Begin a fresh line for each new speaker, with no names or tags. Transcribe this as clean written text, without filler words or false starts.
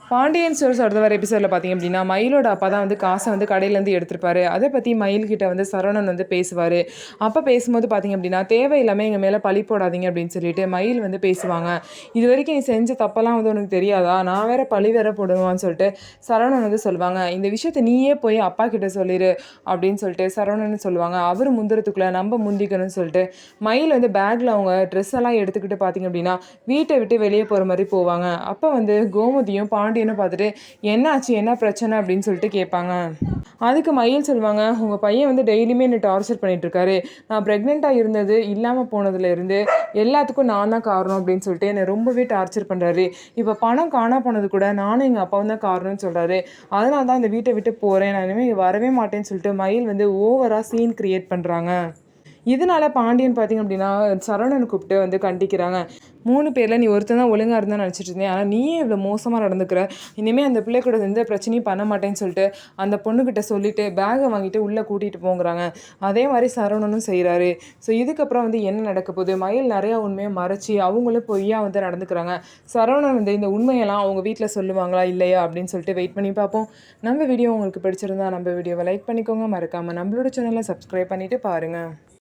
Pandian stores அடுத்த வர எபிசோடில் பார்த்தீங்க அப்படின்னா மயிலோட அப்பா தான் வந்து காசை வந்து கடையிலேருந்து எடுத்திருப்பாரு. அதை பற்றி மயில்கிட்ட வந்து சரவணன் வந்து பேசுவார். அப்போ பேசும்போது பார்த்தீங்க அப்படின்னா தேவையில்லாமல் எங்கள் மேலே பழி போடாதீங்க அப்படின்னு சொல்லிட்டு மயில் வந்து பேசுவாங்க. இது வரைக்கும் நீ செஞ்ச தப்பெல்லாம் வந்து உனக்கு தெரியாதா, நான் வேற பழி வேற போடுவான்னு சொல்லிட்டு சரவணன் வந்து சொல்லுவாங்க. இந்த விஷயத்தை நீயே போய் அப்பா கிட்ட சொல்லிடு அப்படின்னு சொல்லிட்டு சரவணன் சொல்லுவாங்க. அவர் முந்துறதுக்குள்ளே நம்ம முந்திக்கணும்னு சொல்லிட்டு மயில் வந்து பேக்கில் அவங்க ட்ரெஸ் எல்லாம் எடுத்துக்கிட்டு பார்த்தீங்க அப்படின்னா வீட்டை விட்டு வெளியே போகிற மாதிரி போவாங்க. அப்போ வந்து கோமதியும் பாண்டியனும் பார்த்துட்டு என்னாச்சு, என்ன பிரச்சனை அப்படின்னு சொல்லிட்டு கேட்பாங்க. அதுக்கு மயில் சொல்லுவாங்க, உங்கள் பையன் வந்து டெய்லியுமே என்னை டார்ச்சர் பண்ணிட்டு இருக்காரு. நான் ப்ரெக்னெண்ட்டாக இருந்தது இல்லாமல் போனதுலேருந்து எல்லாத்துக்கும் நான் தான் காரணம் அப்படின்னு சொல்லிட்டு என்னை ரொம்பவே டார்ச்சர் பண்ணுறாரு. இப்போ பணம் காணா போனது கூட நானும் எங்கள் அப்பாவும் தான் காரணம்னு சொல்கிறாரு. அதனால தான் இந்த வீட்டை விட்டு போகிறேன், நான் இனிமேல் வரவே மாட்டேன்னு சொல்லிட்டு மயில் வந்து ஓவராக சீன் கிரியேட் பண்ணுறாங்க. இதனால பாண்டியன் பார்த்திங்க அப்படின்னா சரவணனை கூப்பிட்டு வந்து கண்டிக்கிறாங்க. 3 பேரில் நீ ஒருத்தன் தான் ஒழுங்காக இருந்தால் நினச்சிட்டு இருந்தேன், ஆனால் நீயே இவ்வளோ மோசமாக நடந்துக்கிற, இனிமேல் அந்த பிள்ளை கூட எந்த பிரச்சனையும் பண்ண மாட்டேன்னு சொல்லிட்டு அந்த பொண்ணுக்கிட்ட சொல்லிவிட்டு பேகை வாங்கிட்டு உள்ளே கூட்டிகிட்டு போங்கிறாங்க. அதே மாதிரி சரவணனும் செய்கிறாரு. ஸோ இதுக்கப்புறம் வந்து என்ன நடக்க போகுது, மயில் நிறையா உண்மையை மறைச்சி அவங்களும் பொய்யா வந்து நடந்துக்கிறாங்க. சரவணன் வந்து இந்த உண்மையெல்லாம் அவங்க வீட்டில் சொல்லுவாங்களா இல்லையா அப்படின்னு சொல்லிட்டு வெயிட் பண்ணி பார்ப்போம். நம்ம வீடியோ உங்களுக்கு பிடிச்சிருந்தா நம்ம வீடியோவை லைக் பண்ணிக்கோங்க, மறக்காமல் நம்மளோட சேனலை சப்ஸ்கிரைப் பண்ணிவிட்டு பாருங்கள்.